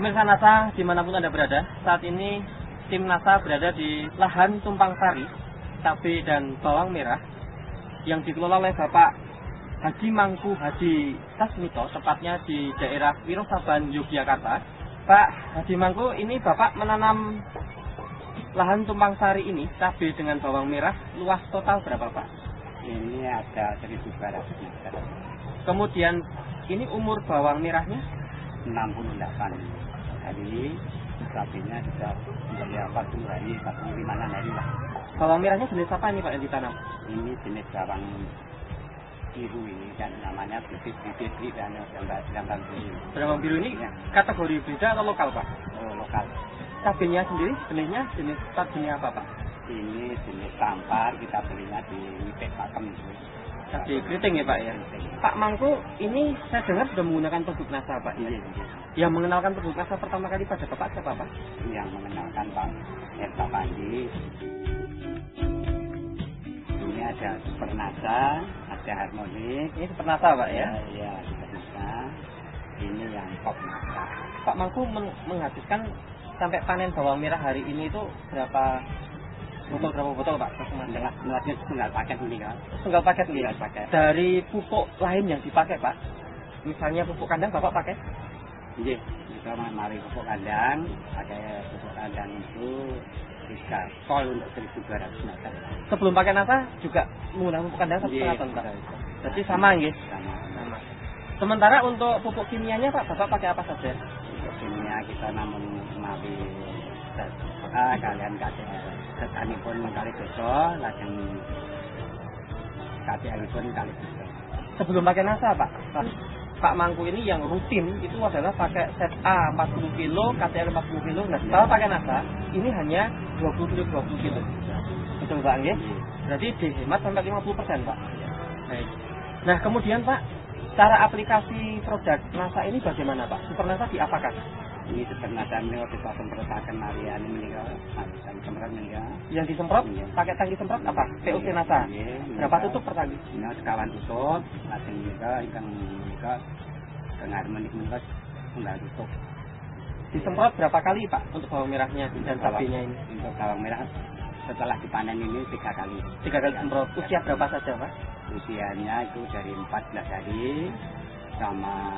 Pemirsa NASA dimanapun Anda berada, saat ini tim NASA berada di lahan tumpang sari, cabai dan bawang merah yang dikelola oleh Bapak Haji Mangku Hadi Sasmito, tepatnya di daerah Wirosaban, Yogyakarta. Pak Haji Mangku, ini Bapak menanam lahan tumpang sari ini, cabai dengan bawang merah, luas total berapa Pak? Ini ada 1.200 meter. Kemudian ini umur bawang merahnya? 68 hari, cabainya sudah menjadi 40 hari, 45 hari lah. Bawang merahnya jenis apa ini Pak yang ditanam? Ini jenis bawang biru ini, dan namanya bibit dan bawang biru. Bawang biru ini ya, kategori beda atau lokal Pak? Oh, lokal. Cabainya sendiri jenisnya jenis apa Pak? Ini jenis tampar, kita belinya di Wipek Pakem itu. Cabai keriting ya Pak ya? Pak Mangku, ini saya dengar sudah menggunakan produk NASA Pak ya? Iya. Yang mengenalkan produk NASA pertama kali pada Bapak siapa Pak? Yang mengenalkan Pak Erta Pandi. Ini ada Super NASA, ada Harmonik. Ini Super NASA Pak ya? Iya, Super NASA. Ini yang Pop NASA. Pak Mangku menghabiskan sampai panen bawang merah hari ini itu berapa botol Pak? Muatnya tunggal paket ini kan? Tunggal paket ini. Tunggal paket. Dari pupuk lain yang dipakai Pak? Misalnya pupuk kandang Bapak pakai? Iya, kita mari pupuk kandang, pakai pupuk kandang itu 3 kol untuk 1.200 meter. Sebelum pakai NASA juga menggunakan pupuk kandang 1,5 ton Pak? Jadi sama nggih? Sama. Sementara untuk pupuk kimianya Pak, Bapak pakai apa saja? Pupuk kimia kita namun mari kalian KCL. Petani pun kali dosa, lajeng KCL pun kali dosa. Sebelum pakai NASA Pak Mangku ini yang rutin itu adalah pakai set A 40 kilo, KCL 40 kilo. Nah setelah pakai NASA ini hanya 20 kilo. Betul Pak nggih? Berarti dihemat sampai 50% Pak. Baik. Nah kemudian Pak, cara aplikasi produk NASA ini bagaimana Pak? Super NASA diapakan? Ini sebenarnya ini kita semprotakan Marian ini semprot ini ya. Yang disemprot pakai tangki semprot apa? POC NASA. Berapa tutup per tangki? Ini sekawan tutup, lajeng juga ikan Harmonik juga enggak tutup. Disemprot berapa kali Pak untuk bawang merahnya dan cabainya ini? Untuk bawang merah setelah dipanen ini 3 kali. 3 kali semprot. Usia berapa saja Pak? Usianya itu dari 14 hari sama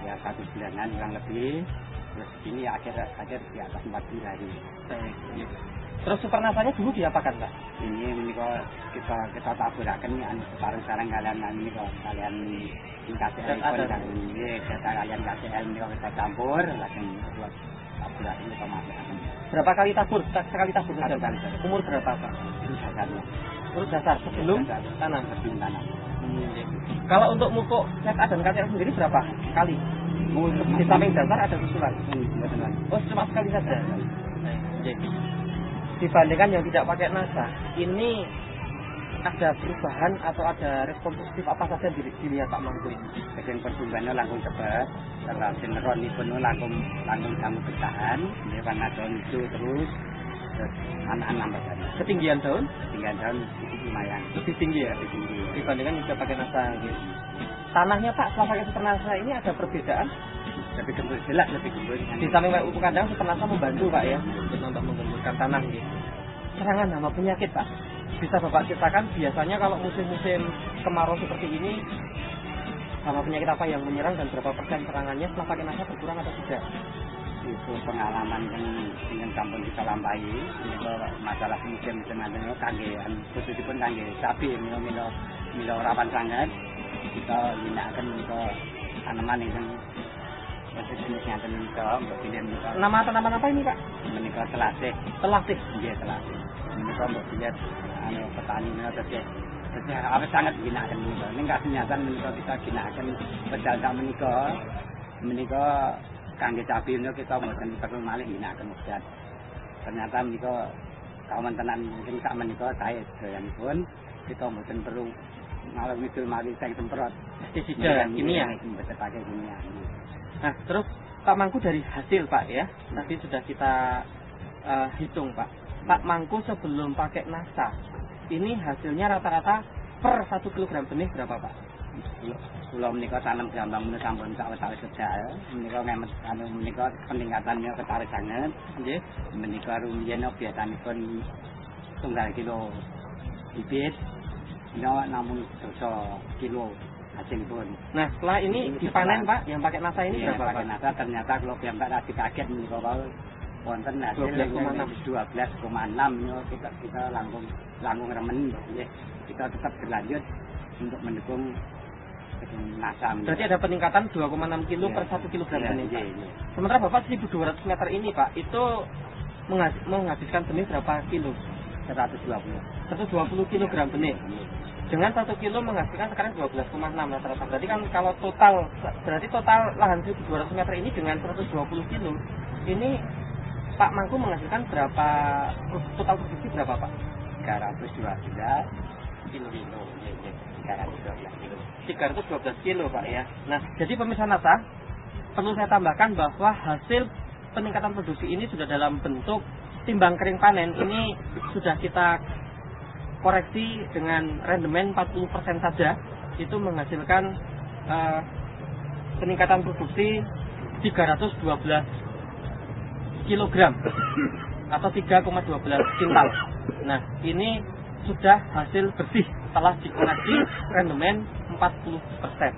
ya 1 bulanan kurang lebih. Terus ini akhir di atas 40 hari. Baik. Terus Super NASA-nya dulu diapakan Pak? Ini kok kita taburakan anu sekarang kalian ini kok kalian KCL kalian ini kalian KCL ini kok kita campur langsung buat taburakan kita masukkan. Berapa kali tabur? Sekali tabur saja Pak? Umur berapa Pak? Umur dasar sebelum tanam. Kalau untuk mupuk set A dan KCL sendiri berapa kali? Di samping dasar ada susulan. Oh cuma sekali saja. Dibandingkan yang tidak pakai NASA, ini ada perubahan atau ada respon positif apa saja dilihat Pak Mangku ini? Bagian pertumbuhannya langsung cepat, terus sineron itu langsung kamu bertahan, dia warna daun hijau terus anak-anak besar. Ketinggian daun itu lumayan. Lebih tinggi ya? Lebih tinggi. Dibandingkan juga pakai NASA. Gitu. Tanahnya Pak setelah pakai Super NASA ini ada perbedaan? Lebih gembur, jelas lebih gembur. Di samping pakai pupuk kandang Super NASA membantu Pak ya untuk menggemburkan tanah gitu. Serangan hama penyakit Pak, bisa Bapak ceritakan biasanya kalau musim-musim kemarau seperti ini hama penyakit apa yang menyerang dan berapa persen serangannya setelah pakai NASA berkurang atau tidak? Itu pengalaman yang kampung kita lampahi. Ini masalah musim-musim ada kanggean, khususipun kangge sapi milo rawan sangat. Kita gunakan untuk tanaman yang jenisnya menikah, Nama tanaman apa ini Pak? Menikah telasih. Telasih? Iya telasih. Menikah mbak dilihat petani menikah jadi apa sangat gunakan menikah. Ini nggak kenyataan menikah kita gunakan berjalan menikah kangge cabai ini kita bukan perlu malih gunakan mudah. Ternyata menikah kawan tenan mungkin tak menikah saya doyan pun kita bukan perlu malah itu mari saya semprot. Pestisida ini ya? Betul pakai kimia. Nah, terus Pak Mangku dari hasil Pak ya, tadi sudah kita hitung Pak. Pak Mangku sebelum pakai NASA, ini hasilnya rata-rata per 1 kg benih berapa Pak? kula menika tanam gambang menika sampun sawetawis sejak menika ngemet menika peningkatannya ketarik sanget nggih menika rumiyin biasanipun tunggal kilo bibit namun dosa kilo hasilipun. Nah, setelah ini dipanen Pak, yang pakai NASA ini berapa Pak? Pakai NASA ternyata kalau piyambak tadi kaget menika wonten hasil 12,6 kita langkung remen nggih. Kita tetap berlanjut untuk mendukung NASA. Berarti ada peningkatan 2,6 kilo per 1 kilogram benih. Sementara Bapak 1.200 meter ini Pak, itu menghabiskan benih berapa kilo? 120 kilogram benih. Dengan 1 kilo menghasilkan sekarang 12,6 rata-rata. Berarti kan kalau total lahan 1.200 meter ini dengan 120 kilo, ini Pak Mangku menghasilkan berapa total produksi berapa Pak? 312 kilo. 312 kilo Pak ya. Nah, jadi pemirsa NASA, perlu saya tambahkan bahwa hasil peningkatan produksi ini sudah dalam bentuk timbang kering panen. Ini sudah kita koreksi dengan rendemen 40% saja, itu menghasilkan peningkatan produksi 312 kilogram atau 3,12 kintal. Nah, ini sudah hasil bersih setelah dikoreksi rendemen 40%.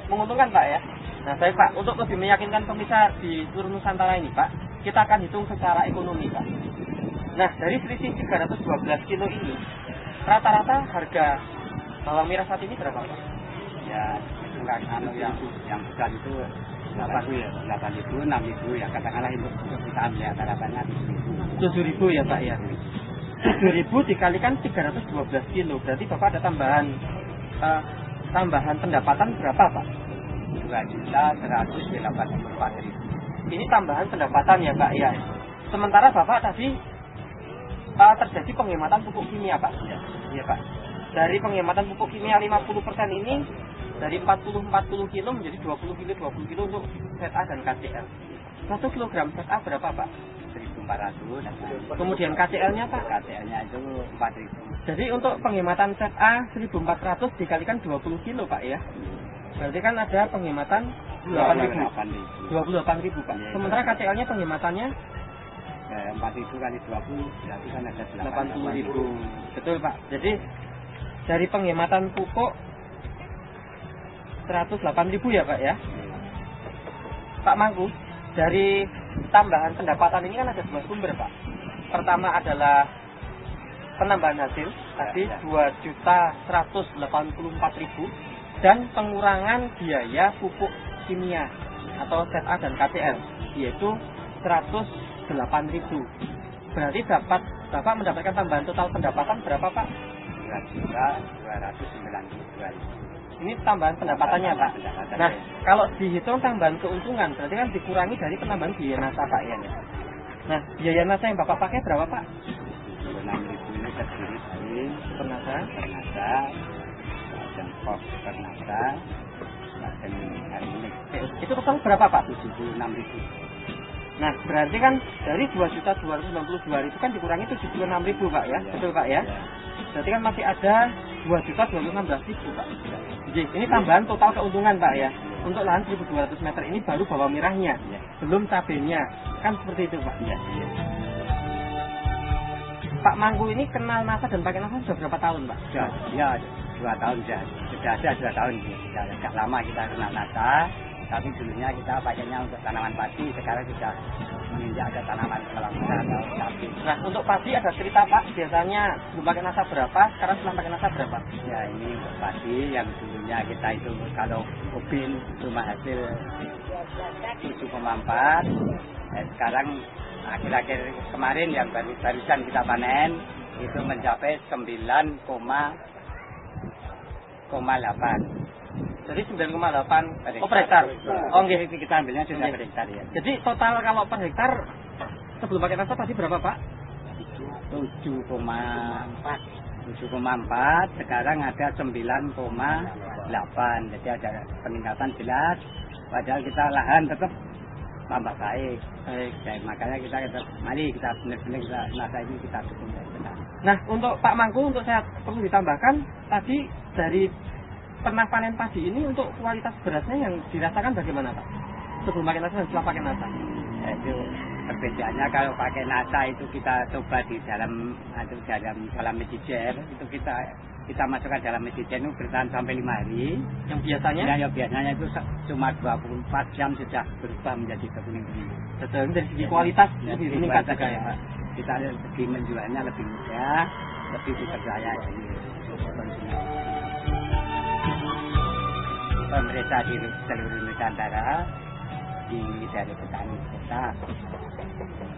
Menguntungkan Pak ya. Nah, baik Pak, untuk lebih meyakinkan pemirsa di seluruh Nusantara ini Pak, kita akan hitung secara ekonomi Pak. Nah, dari selisih 312 kilo ini, rata-rata harga bawang merah saat ini berapa Pak? Ya, itu kan yang besar itu 8.000, 6.000 ya katakanlah untuk kita ambil rata-ratanya 7.000 ya Pak ya. 7.000 dikalikan 312 kilo, berarti Bapak ada tambahan pendapatan berapa Pak? 2.184.000. Ini tambahan pendapatan ya Pak ya. Sementara Bapak tadi terjadi penghematan pupuk kimia Pak. Iya Pak. Dari penghematan pupuk kimia 50% ini dari 40 kilo menjadi 20 kilo untuk ZA dan KCL. 1 kilogram ZA berapa Pak? 1.400. Kemudian KCL-nya Pak? KCL-nya itu 4.000. Jadi untuk penghematan ZA 1.400 dikalikan 20 kilo Pak ya. Berarti kan ada penghematan 28.000 Pak. Sementara KCL-nya penghematannya 4.000 kali 20 berarti kan ada 80.000. Betul Pak. Jadi dari penghematan pupuk 108.000 ya Pak ya. Pak Mangku, dari tambahan pendapatan ini kan ada dua sumber Pak. Pertama adalah penambahan hasil tadi 2.184.000 dan pengurangan biaya pupuk kimia atau ZA dan KCL yaitu 108.000. Berarti Bapak mendapatkan tambahan total pendapatan berapa Pak? 2.292.000. Ini tambahan pendapatannya Pak. Nah, kalau dihitung tambahan keuntungan berarti kan dikurangi dari penambahan biaya NASA Pak ya. Nah, biaya NASA yang Bapak pakai berapa Pak? 6.000 ini terdiri dari Pernasa, dan pos Pernasa, dan hari ini. Itu total berapa Pak? 76.000. Nah, berarti kan dari 2.292.000 kan dikurangi 76.000 Pak ya, betul Pak ya? Berarti kan masih ada 2.216.000 Pak. Jadi ini tambahan total keuntungan Pak ya. Untuk lahan 1.200 meter ini baru bawang merahnya, belum cabenya, kan seperti itu Pak. Pak Mangku ini kenal NASA dan pakai NASA sudah berapa tahun Pak? Ya 2 tahun sudah ada 2 tahun. Sudah agak lama kita kenal NASA. Tapi dulunya kita pakainya untuk tanaman padi, sekarang sudah menginjak ada tanaman kelapa atau sapi. Nah, untuk padi ada cerita Pak, biasanya belum pakai NASA berapa, sekarang setelah pakai NASA berapa? Ya ini untuk padi yang dulunya kita itu kalau ubin cuma hasil 7,4. Sekarang akhir-akhir kemarin yang barusan kita panen itu mencapai 9,8. Jadi 9,8 per hektar. Oh nggih, kita ambilnya sudah per hektar ya. Jadi total kalau per hektar sebelum pakai NASA tadi berapa Pak? 7,4. Sekarang ada 9,8. Jadi ada peningkatan jelas. Padahal kita lahan tetap tambah baik. Makanya kita mari kita benar-benar kita NASA ini kita dukung benar. Nah, untuk Pak Mangku, untuk saya perlu ditambahkan tadi dari pernah panen padi ini untuk kualitas berasnya yang dirasakan bagaimana Pak? Sebelum pakai nasa dan setelah pakai nasa? Itu perbedaannya kalau pakai nasa itu kita coba di dalam metijer itu kita masukkan dalam metijer itu bertahan sampai 5 hari. Yang biasanya? Ya biasanya itu cuma 24 jam sudah berubah menjadi kekuning-kuning. Betul, dari segi kualitas lebih meningkat juga ya Pak? Kita lebih menjualnya lebih mudah, lebih dipercaya pemerintah di seluruh Nusantara dari petani kita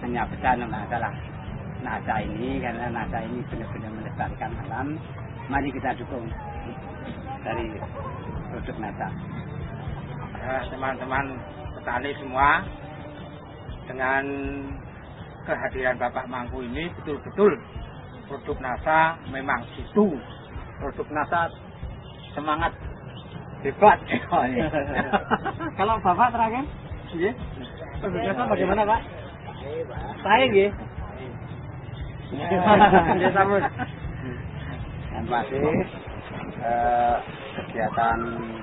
hanya pesan masalah nasa ini, karena nasa ini benar-benar melestarikan alam. Mari kita dukung dari produk nasa. Teman-teman petani semua, dengan kehadiran Bapak Mangku ini betul-betul produk nasa memang jitu. Produk nasa semangat hebat. Kalau Bapak terakhir, iya. Produk nasa bagaimana Pak? Saya nggih. Ya sama. Yang pasti kegiatan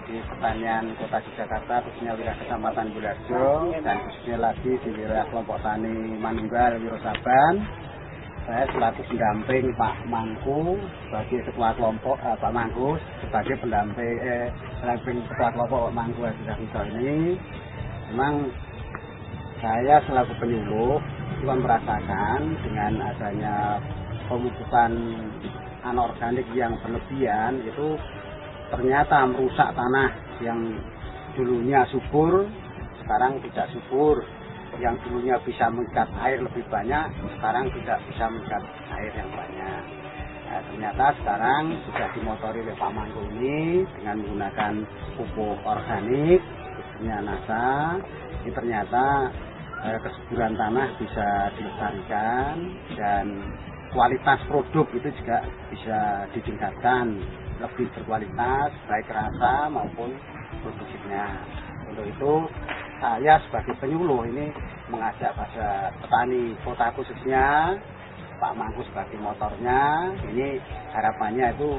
di pertanian Kota Yogyakarta, khususnya wilayah Kecamatan Bularjo dan khususnya lagi di wilayah kelompok tani Manunggal Wirosaban, saya selaku pendamping Pak Mangku sebagai ketua kelompok Pak Mangku sebagai pendamping ketua kelompok Pak Mangku ini, memang saya selaku penyuluh juga merasakan dengan adanya pemupukan anorganik yang berlebihan itu ternyata merusak tanah yang dulunya subur sekarang tidak subur, yang dulunya bisa mengikat air lebih banyak sekarang tidak bisa mengikat air yang banyak. Nah, ternyata sekarang sudah dimotori oleh Pak Mangku ini dengan menggunakan pupuk organik khususnya nasa. Ini ternyata kesuburan tanah bisa dilestarikan dan kualitas produk itu juga bisa ditingkatkan lebih berkualitas baik rasa maupun produksinya. Untuk itu saya sebagai penyuluh ini mengajak pada petani kota khususnya Pak Mangku sebagai motornya, ini harapannya itu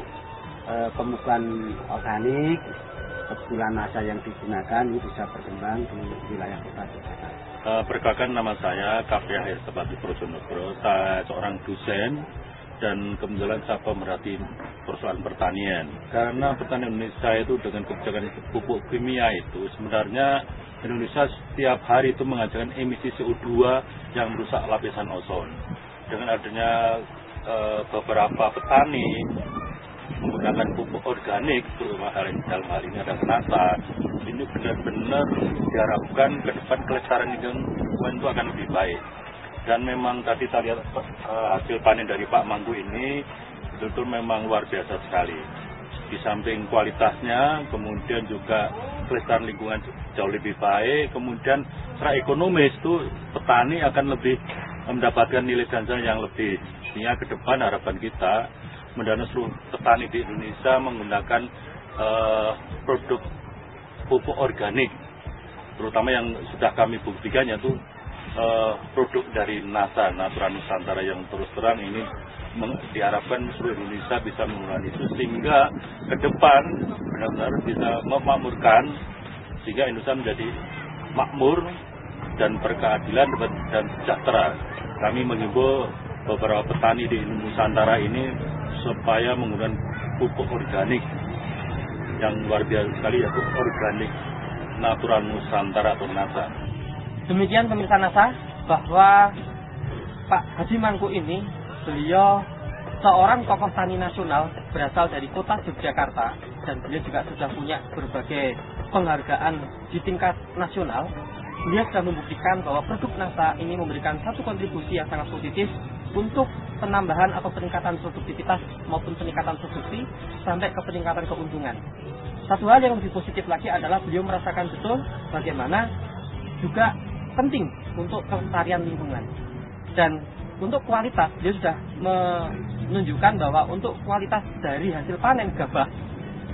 pemupukan organik kebulan nasa yang digunakan ini bisa berkembang di wilayah kota Jakarta. Perkenalkan, nama saya Kapyahir Sepati Projonegoro. Saya seorang dosen dan kebetulan saya pemerhati persoalan pertanian. Karena pertanian Indonesia itu dengan kebijakan pupuk kimia itu sebenarnya Indonesia setiap hari itu menghasilkan emisi CO2 yang merusak lapisan ozon. Dengan adanya beberapa petani menggunakan pupuk organik, terutama dalam hal ini ada nasa, ini benar-benar diharapkan ke depan kelestarian lingkungan itu akan lebih baik. Dan memang tadi saya lihat hasil panen dari Pak Mangku ini betul-betul memang luar biasa sekali. Di samping kualitasnya, kemudian juga kelestarian lingkungan jauh lebih baik, kemudian secara ekonomis itu petani akan lebih mendapatkan nilai ganda yang lebih. Sehingga ke depan harapan kita mendana seluruh petani di Indonesia menggunakan produk pupuk organik, terutama yang sudah kami buktikan yaitu produk dari NASA Natura Nusantara yang terus terang ini diharapkan seluruh Indonesia bisa menggunakan itu sehingga ke depan benar-benar bisa memakmurkan sehingga Indonesia menjadi makmur dan berkeadilan dan sejahtera. Kami menghimbau beberapa petani di Nusantara ini supaya menggunakan pupuk organik yang luar biasa sekali, yaitu organik Natura Nusantara atau NASA. Demikian pemirsa NASA, bahwa Pak Haji Mangku ini beliau seorang tokoh tani nasional berasal dari kota Yogyakarta dan beliau juga sudah punya berbagai penghargaan di tingkat nasional. Beliau sudah membuktikan bahwa produk NASA ini memberikan satu kontribusi yang sangat positif untuk penambahan atau peningkatan produktivitas maupun peningkatan produksi sampai ke peningkatan keuntungan. Satu hal yang lebih positif lagi adalah beliau merasakan betul bagaimana juga penting untuk kelestarian lingkungan. Dan untuk kualitas, dia sudah menunjukkan bahwa untuk kualitas dari hasil panen gabah,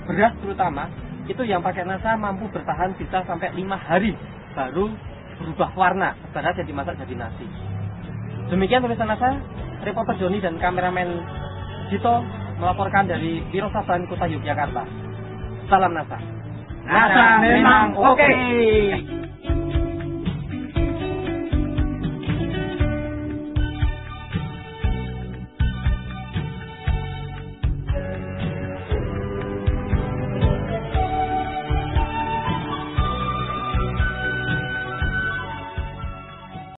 beras terutama, itu yang pakai NASA mampu bertahan bisa sampai 5 hari baru berubah warna, beras yang dimasak jadi nasi. Demikian pemirsa NASA, reporter Joni dan kameramen Dito melaporkan dari Wirosaban Kota Yogyakarta. Salam NASA. NASA memang oke.